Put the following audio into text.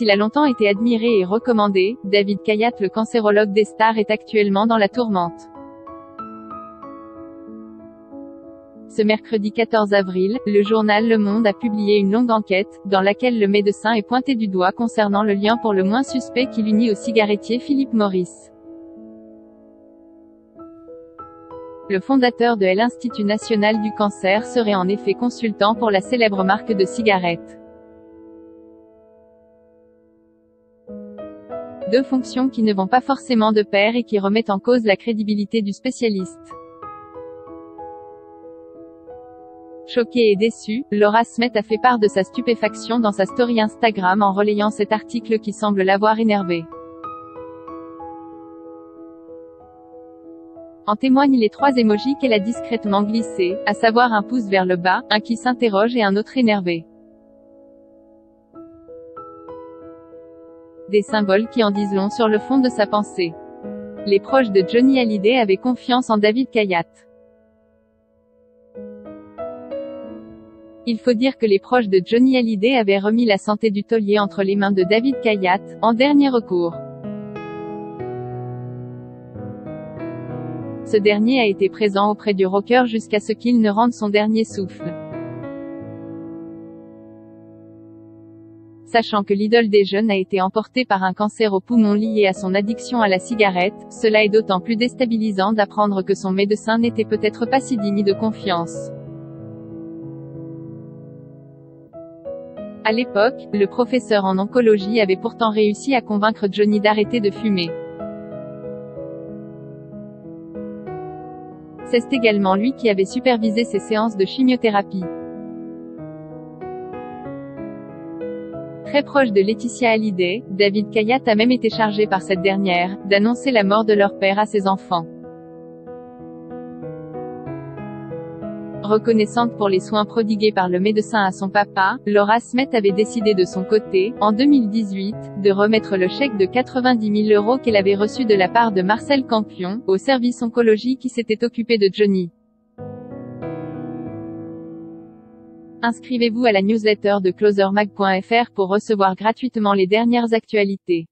S'il a longtemps été admiré et recommandé, David Khayat, le cancérologue des stars, est actuellement dans la tourmente. Ce mercredi 14 avril, le journal Le Monde a publié une longue enquête, dans laquelle le médecin est pointé du doigt concernant le lien pour le moins suspect qui l'unit au cigarettier Philip Morris. Le fondateur de l'Institut national du cancer serait en effet consultant pour la célèbre marque de cigarettes. Deux fonctions qui ne vont pas forcément de pair et qui remettent en cause la crédibilité du spécialiste. Choquée et déçue, Laura Smet a fait part de sa stupéfaction dans sa story Instagram en relayant cet article qui semble l'avoir énervée. En témoignent les trois émojis qu'elle a discrètement glissés, à savoir un pouce vers le bas, un qui s'interroge et un autre énervé. Des symboles qui en disent long sur le fond de sa pensée. Les proches de Johnny Hallyday avaient confiance en David Khayat. Il faut dire que les proches de Johnny Hallyday avaient remis la santé du taulier entre les mains de David Khayat, en dernier recours. Ce dernier a été présent auprès du rocker jusqu'à ce qu'il ne rende son dernier souffle. Sachant que l'idole des jeunes a été emportée par un cancer au poumon lié à son addiction à la cigarette, cela est d'autant plus déstabilisant d'apprendre que son médecin n'était peut-être pas si digne de confiance. À l'époque, le professeur en oncologie avait pourtant réussi à convaincre Johnny d'arrêter de fumer. C'est également lui qui avait supervisé ses séances de chimiothérapie. Très proche de Laetitia Hallyday, David Khayat a même été chargé par cette dernière, d'annoncer la mort de leur père à ses enfants. Reconnaissante pour les soins prodigués par le médecin à son papa, Laura Smet avait décidé de son côté, en 2018, de remettre le chèque de 90 000 € qu'elle avait reçu de la part de Marcel Campion, au service oncologie qui s'était occupé de Johnny. Inscrivez-vous à la newsletter de closermag.fr pour recevoir gratuitement les dernières actualités.